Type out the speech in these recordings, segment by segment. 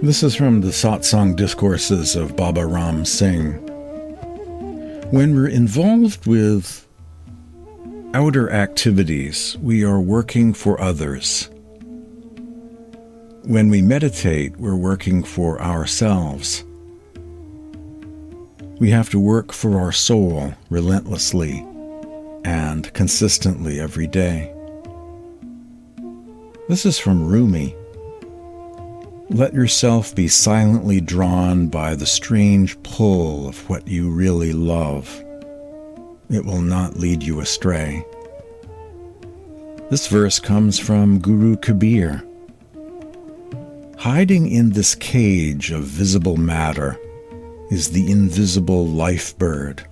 This is from the Satsang discourses of Baba Ram Singh. When we're involved with outer activities, we are working for others. When we meditate, we're working for ourselves. We have to work for our soul relentlessly and consistently every day. This is from Rumi. Let yourself be silently drawn by the strange pull of what you really love. It will not lead you astray. This verse comes from Guru Kabir. Hiding in this cage of visible matter is the invisible life bird.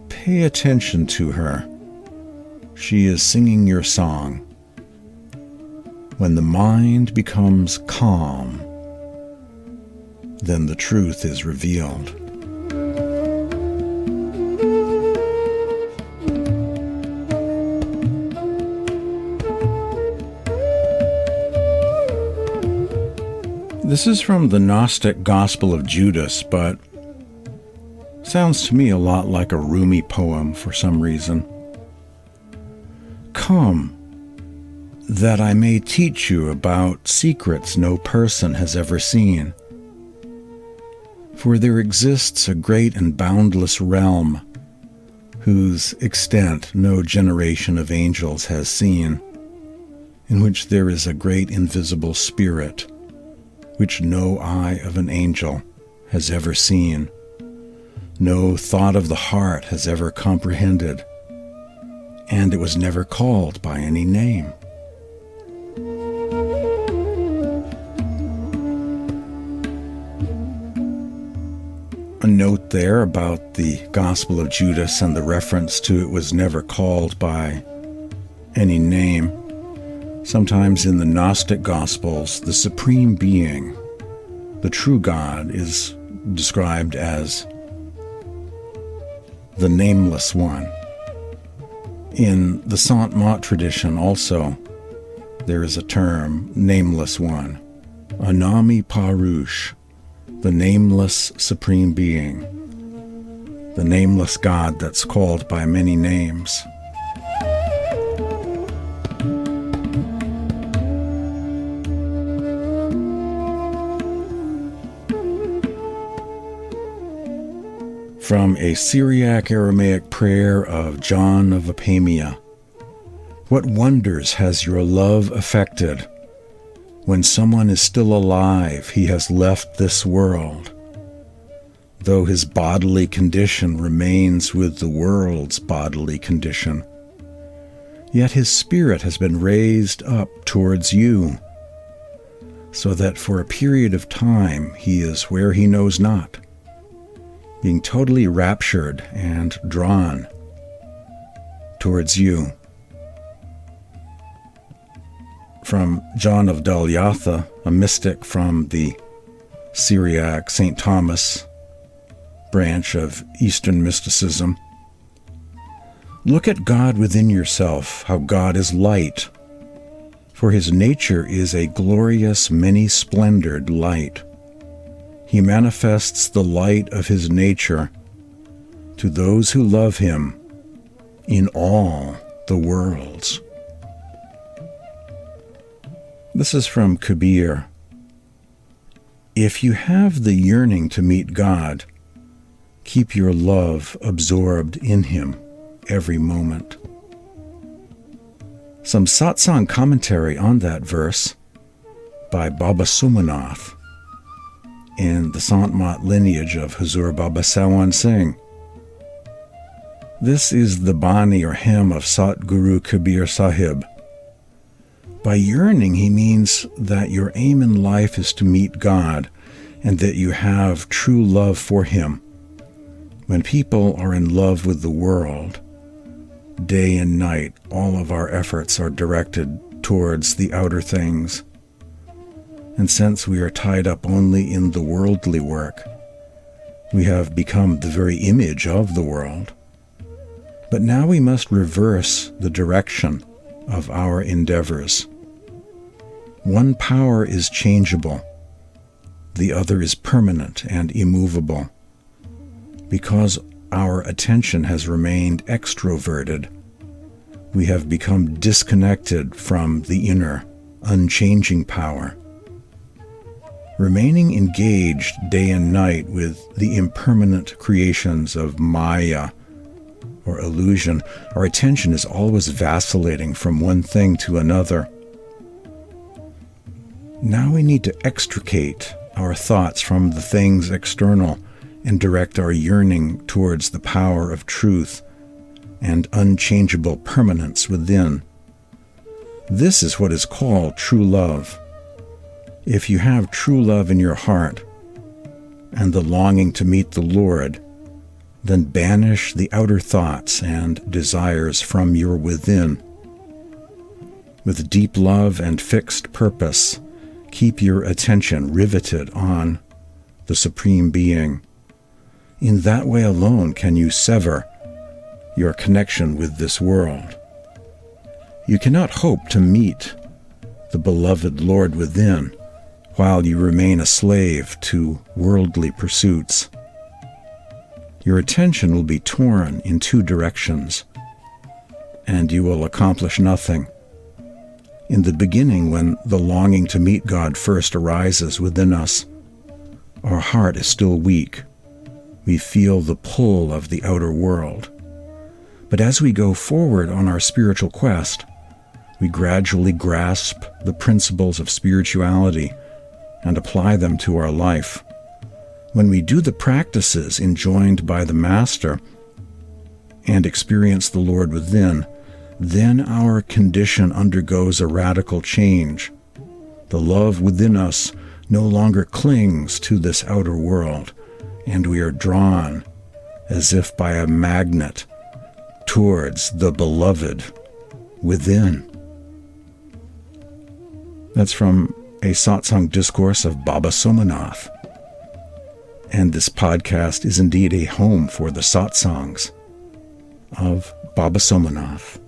Pay attention to her. She is singing your song. When the mind becomes calm, then the truth is revealed. This is from the Gnostic Gospel of Judas, but sounds to me a lot like a Rumi poem for some reason. Come, that I may teach you about secrets no person has ever seen. For there exists a great and boundless realm, whose extent no generation of angels has seen, in which there is a great invisible spirit, which no eye of an angel has ever seen, no thought of the heart has ever comprehended, and it was never called by any name. A note there about the Gospel of Judas and the reference to it was never called by any name. Sometimes in the Gnostic Gospels, the Supreme Being, the true God, is described as the Nameless One. In the Sant tradition also, there is a term, Nameless One, Anami Parush, the Nameless Supreme Being, the nameless God that's called by many names. From a Syriac Aramaic prayer of John of Apamea. What wonders has your love effected? When someone is still alive, he has left this world. Though his bodily condition remains with the world's bodily condition, yet his spirit has been raised up towards you, so that for a period of time he is where he knows not, being totally raptured and drawn towards you. From John of Dalyatha, a mystic from the Syriac St. Thomas branch of Eastern mysticism. Look at God within yourself, how God is light, for his nature is a glorious, many-splendored light. He manifests the light of his nature to those who love him in all the worlds. This is from Kabir. If you have the yearning to meet God, keep your love absorbed in him every moment. Some satsang commentary on that verse by Baba Somanath in the Sant lineage of Hazur Baba Singh. This is the Bani or hymn of Satguru Kabir Sahib. By yearning, he means that your aim in life is to meet God and that you have true love for him. When people are in love with the world, day and night, all of our efforts are directed towards the outer things. And since we are tied up only in the worldly work, we have become the very image of the world. But now we must reverse the direction of our endeavors. One power is changeable, the other is permanent and immovable. Because our attention has remained extroverted, we have become disconnected from the inner, unchanging power. Remaining engaged day and night with the impermanent creations of Maya, or illusion, our attention is always vacillating from one thing to another. Now we need to extricate our thoughts from the things external and direct our yearning towards the power of truth and unchangeable permanence within. This is what is called true love. If you have true love in your heart and the longing to meet the Lord, then banish the outer thoughts and desires from your within. With deep love and fixed purpose, keep your attention riveted on the Supreme Being. In that way alone can you sever your connection with this world. You cannot hope to meet the beloved Lord within while you remain a slave to worldly pursuits. Your attention will be torn in two directions, and you will accomplish nothing. In the beginning, when the longing to meet God first arises within us, our heart is still weak. We feel the pull of the outer world. But as we go forward on our spiritual quest, we gradually grasp the principles of spirituality and apply them to our life. When we do the practices enjoined by the Master and experience the Lord within, then our condition undergoes a radical change. The love within us no longer clings to this outer world, and we are drawn, as if by a magnet, towards the beloved within. That's from a Satsang discourse of Baba Somanath. And this podcast is indeed a home for the satsangs of Baba Somanath.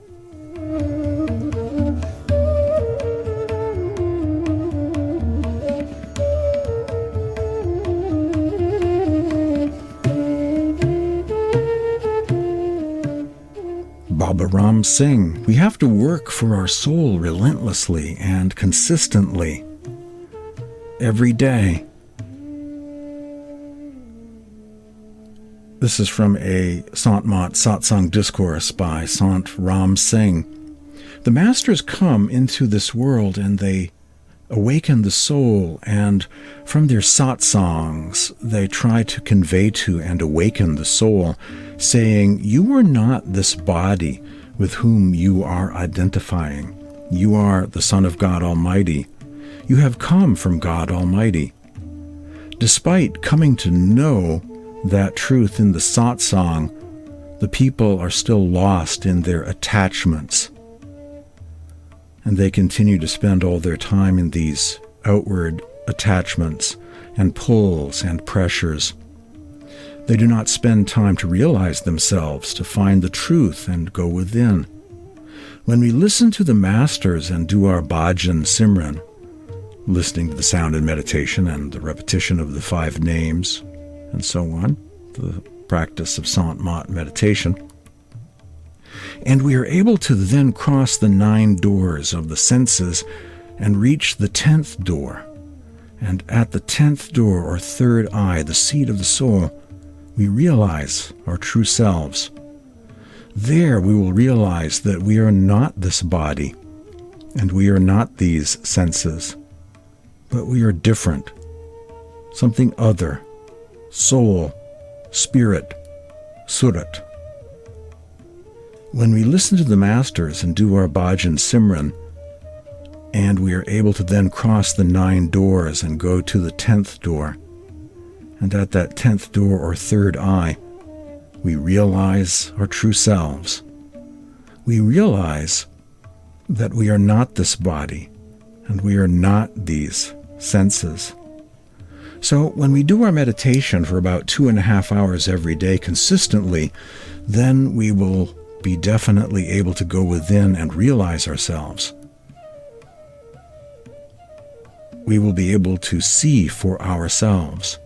Baba Ram Singh, we have to work for our soul relentlessly and consistently every day. This is from a Sant Satsang discourse by Sant Ram Singh. The masters come into this world and they awaken the soul, and from their satsangs they try to convey to and awaken the soul, saying, "You are not this body with whom you are identifying. You are the Son of God Almighty. You have come from God Almighty." Despite coming to know that truth in the satsang, the people are still lost in their attachments, and they continue to spend all their time in these outward attachments and pulls and pressures. They do not spend time to realize themselves, to find the truth and go within. When we listen to the masters and do our Bhajan Simran, listening to the sound and meditation and the repetition of the 5 names, and so on, the practice of Sant meditation, and we are able to then cross the 9 doors of the senses and reach the 10th door. And at the 10th door, or 3rd eye, the seat of the soul, we realize our true selves. There we will realize that we are not this body, and we are not these senses, but we are different, something other, soul, spirit, surat. When we listen to the masters and do our Bhajan Simran, and we are able to then cross the 9 doors and go to the 10th door, and at that 10th door or 3rd eye, we realize our true selves. We realize that we are not this body, and we are not these senses. So when we do our meditation for about 2.5 hours every day consistently, then we will be definitely able to go within and realize ourselves. we will be able to see for ourselves.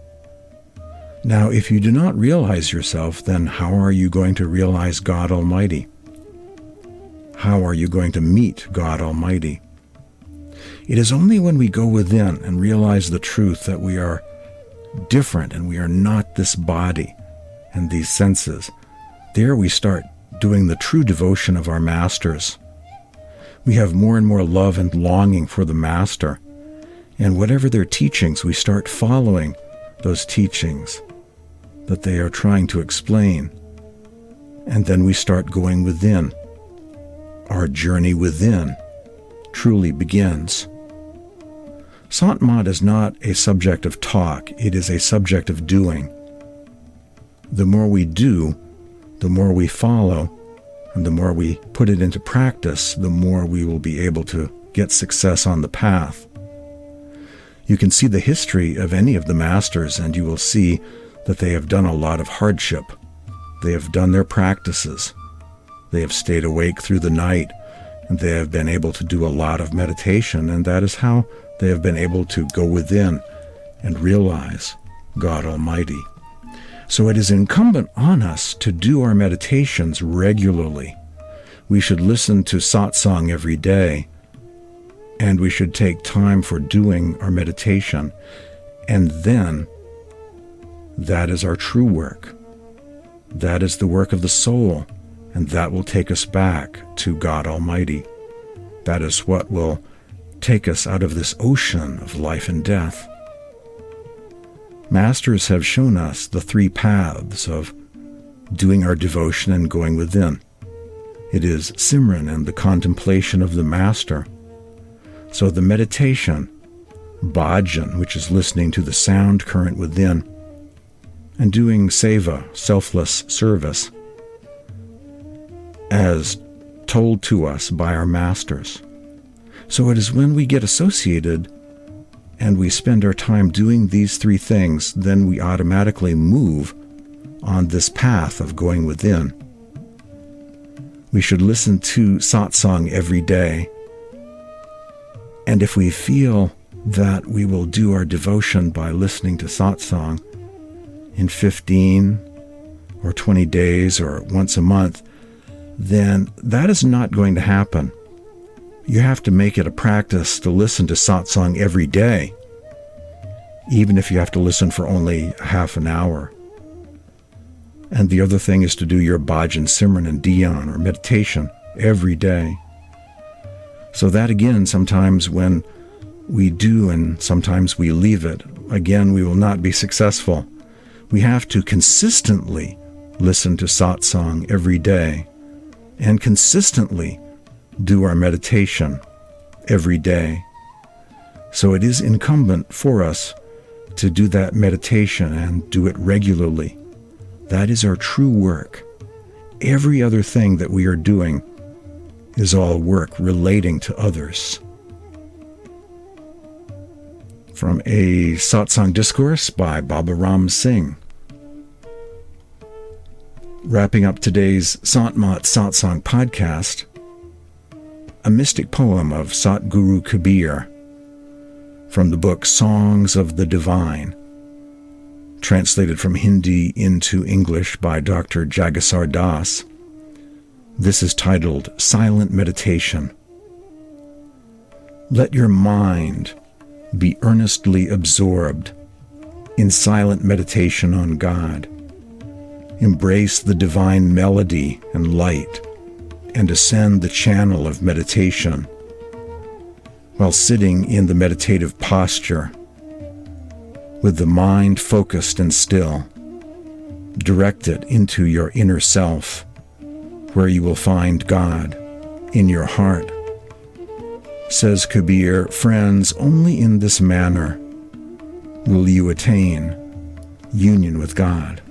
Now, if you do not realize yourself, then how are you going to realize God Almighty? How are you going to meet God Almighty? It is only when we go within and realize the truth that we are different and we are not this body and these senses. There we start doing the true devotion of our masters. We have more and more love and longing for the master. And whatever their teachings, we start following those teachings that they are trying to explain. And then we start going within. Our journey within truly begins. Sant Mat is not a subject of talk, it is a subject of doing. The more we do, the more we follow, and the more we put it into practice, the more we will be able to get success on the path. You can see the history of any of the masters, and you will see that they have done a lot of hardship. They have done their practices. They have stayed awake through the night, and they have been able to do a lot of meditation, and that is how they have been able to go within and realize God Almighty. So it is incumbent on us to do our meditations regularly. We should listen to satsang every day, and we should take time for doing our meditation, and then that is our true work. That is the work of the soul, and that will take us back to God Almighty. That is what will take us out of this ocean of life and death. Masters have shown us the three paths of doing our devotion and going within. It is Simran and the contemplation of the Master. So the meditation, Bhajan, which is listening to the sound current within, and doing seva, selfless service, as told to us by our masters. So it is when we get associated and we spend our time doing these three things, then we automatically move on this path of going within. We should listen to satsang every day. And if we feel that we will do our devotion by listening to satsang in 15 or 20 days or once a month, then that is not going to happen. You have to make it a practice to listen to satsang every day, even if you have to listen for only half an hour. And the other thing is to do your Bhajan Simran and Dhyan, or meditation, every day. So that again, sometimes when we do and sometimes we leave it, again, we will not be successful. We have to consistently listen to satsang every day and consistently do our meditation every day. So it is incumbent for us to do that meditation and do it regularly. That is our true work. Every other thing that we are doing is all work relating to others. From a Satsang discourse by Baba Ram Singh. Wrapping up today's Sant Mat Satsang podcast, a mystic poem of Satguru Kabir from the book Songs of the Divine, translated from Hindi into English by Dr. Jagasar Das. This is titled Silent Meditation. Let your mind be earnestly absorbed in silent meditation on God. Embrace the divine melody and light and ascend the channel of meditation while sitting in the meditative posture with the mind focused and still. Direct it into your inner self, where you will find God in your heart. Says Kabir, friends, only in this manner will you attain union with God.